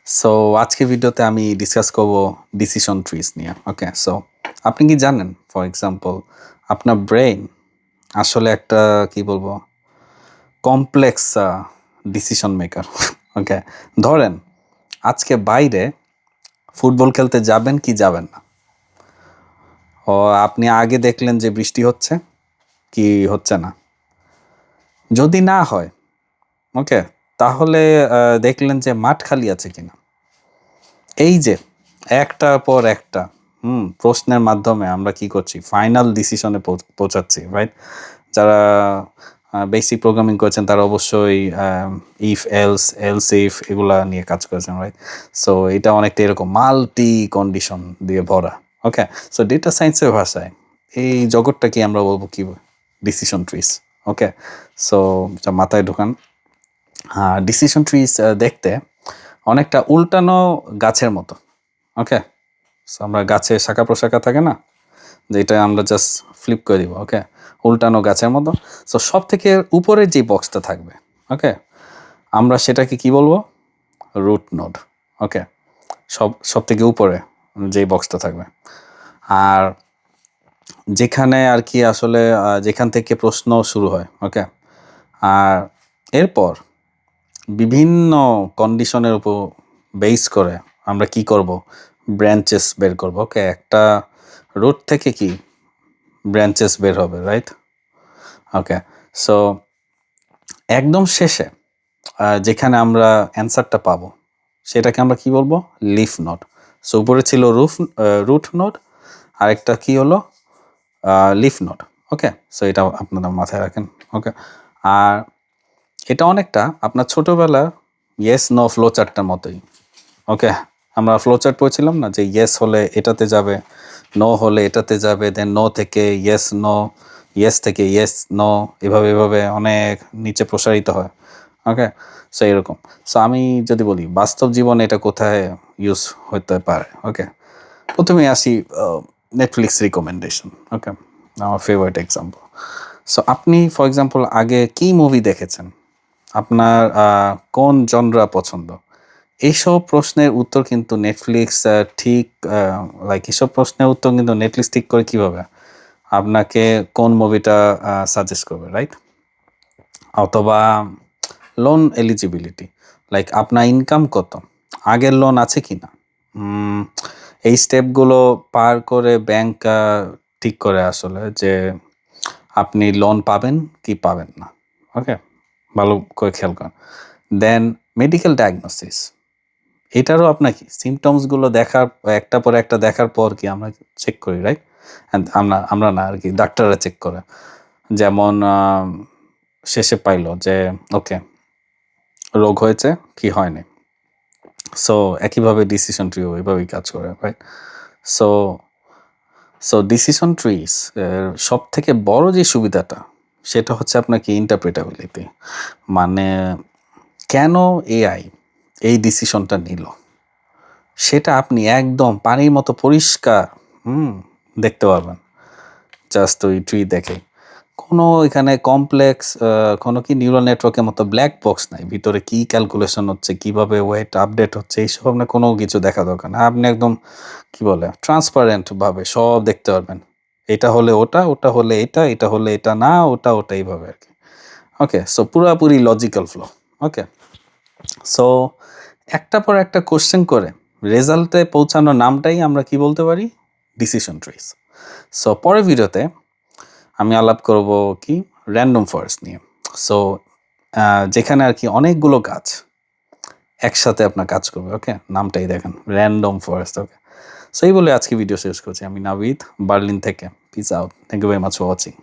So আজকের ভিডিওতে আমি ডিসকাস করব ডিসিশন ট্রিজ নিয়ে। ওকে, সো আপনি কি জানেন, ফর এক্সাম্পল আপনার ব্রেইন আসলে একটা কি বলবো কমপ্লেক্স ডিসিশন মেকার। ওকে, ধরেন আজকে বাইরে ফুটবল খেলতে যাবেন কি যাবেন না। ও আপনি আগে দেখলেন যে বৃষ্টি হচ্ছে কি হচ্ছে না। যদি না হয়, ওকে, তাহলে দেখলেন যে মাঠ খালি আছে কিনা। এই যে একটার পর একটা প্রশ্নের মাধ্যমে আমরা কি করছি, ফাইনাল ডিসিশনে পৌঁছাচ্ছি, রাইট? যারা বেসিক প্রোগ্রামিং করেছেন তারা অবশ্যই ইফ এলস এলস ইফ এগুলা নিয়ে কাজ করেছেন, রাইট? সো এটা অনেকটা এরকম মাল্টি কন্ডিশন দিয়ে ভরা। ওকে, সো ডেটা সায়েন্সের ভাষায় এই জগৎটাকে আমরা বলবো কি, ডিসিশন ট্রিজ। ওকে, সো মাথায় ঢোকান। ডিসিশন ট্রিজ দেখতে অনেকটা উল্টানো গাছের মতো। ওকে, সো আমরা গাছে শাখা প্রশাখা থাকে না, যেটা আমরা জাস্ট ফ্লিপ করে দিব। ওকে, উল্টানো গাছের মতো। সো সব থেকে উপরে যে বক্সটা থাকবে, ওকে, আমরা সেটাকে কি বলবো, রুট নোড। ওকে, সব থেকে উপরে যে বক্সটা থাকবে, আর যেখানে আর কি আসলে যেখান থেকে প্রশ্ন শুরু হয়। ওকে, আর এরপর বিভিন্ন কন্ডিশনের উপর বেস করে আমরা কি করব, ব্রাঞ্চেস বের করব। ওকে, একটা রুট থেকে কি ব্রাঞ্চেস বের হবে, রাইট? ওকে, সো একদম শেষে যেখানে আমরা অ্যান্সারটা পাবো সেটাকে আমরা কি বলবো, লিফ নোড। সো উপরে ছিল রুট নোড, আরেকটা কি হলো, লিফ নোড। ওকে, সো এটা আপনারা মাথায় রাখেন। ওকে, আর এটা অনেকটা আপনার ছোটোবেলার ইয়েস নো ফ্লো চার্টটার মতোই। ওকে, আমরা ফ্লো চার্ট পড়ছিলাম না, যে ইয়েস হলে এটাতে যাবে, নো হলে এটাতে যাবে, দেন নো থেকে ইয়েস নো, ইয়েস থেকে ইয়েস নো, এভাবে এভাবে অনেক নিচে প্রসারিত হয়। ওকে, সো এরকম। সো আমি যদি বলি বাস্তব জীবনে এটা কোথায় ইউজ হতে পারে। ওকে, প্রথমে আসি নেটফ্লিক্স রিকমেন্ডেশন। ওকে, আমার ফেভারিট এক্সাম্পল। সো আপনি ফর এক্সাম্পল আগে কি মুভি দেখেছেন, আপনার কোন জনরা পছন্দ, এইসব প্রশ্নের উত্তর কিন্তু নেটফ্লিক্স ঠিক লাইক এসব প্রশ্নের উত্তর কিন্তু নেটফ্লিক্স ঠিক করে কীভাবে আপনাকে কোন মুভিটা সাজেস্ট করবে, রাইট? অথবা লোন এলিজিবিলিটি, লাইক আপনার ইনকাম কত, আগের লোন আছে কি না, এই স্টেপগুলো পার করে ব্যাংক ঠিক করে আসলে যে আপনি লোন পাবেন কি পাবেন না। ওকে, ভালো করে খেয়াল করেন। দেন মেডিকেল ডায়াগনোসিস, এটারও আপনার কি সিমটমসগুলো দেখার একটা পর একটা দেখার পর কি আমরা চেক করি, রাইট? আমরা না আর কি, ডাক্তাররা চেক করে। যেমন শেষে পাইলো যে ওকে রোগ হয়েছে কি হয়নি। সো একইভাবে ডিসিশন ট্রিও এভাবেই কাজ করে, right? So so decision trees সব থেকে বড় যে সুবিধাটা সেটা হচ্ছে আপনার কি ইন্টারপ্রেটাবিলিটি, মানে কেন এআই এই ডিসিশনটা নিল সেটা আপনি একদম পানির মতো পরিষ্কার দেখতে পারবেন জাস্ট ওই ট্রি দেখে। কোনো এখানে কমপ্লেক্স কোনো কি নিউরাল নেটওয়ার্কের মতো ব্ল্যাক বক্স নাই, ভিতরে কি ক্যালকুলেশন হচ্ছে, কিভাবে ওয়েট আপডেট হচ্ছে, এইসব আপনার কোনো কিছু দেখা দরকার না। আপনি একদম কি বলে ট্রান্সপারেন্টভাবে সব দেখতে পারবেন, এটা হলে ওটা, ওটা হলে এটা, এটা হলে এটা না, ওটা ওটা, এইভাবে আর কি। ওকে, সো পুরাপুরি লজিক্যাল ফ্লো। ওকে, সো একটা পর একটা কোশ্চেন করে রেজাল্টে পৌঁছানোর নামটাই আমরা কি বলতে পারি, ডিসিশন ট্রিজ। সো পরের ভিডিওতে আমি আলাপ করব কি র্যান্ডম ফরেস্ট নিয়ে। সো যেখানে আর কি অনেকগুলো গাছ একসাথে আপনার কাজ করবে। ওকে, নামটাই দেখেন, র্যান্ডম ফরেস্ট। ওকে, সো এই বলে আজকে ভিডিও শেষ করছি। আমি নাবিদ, বার্লিন থেকে। Peace out. Thank you very much for watching.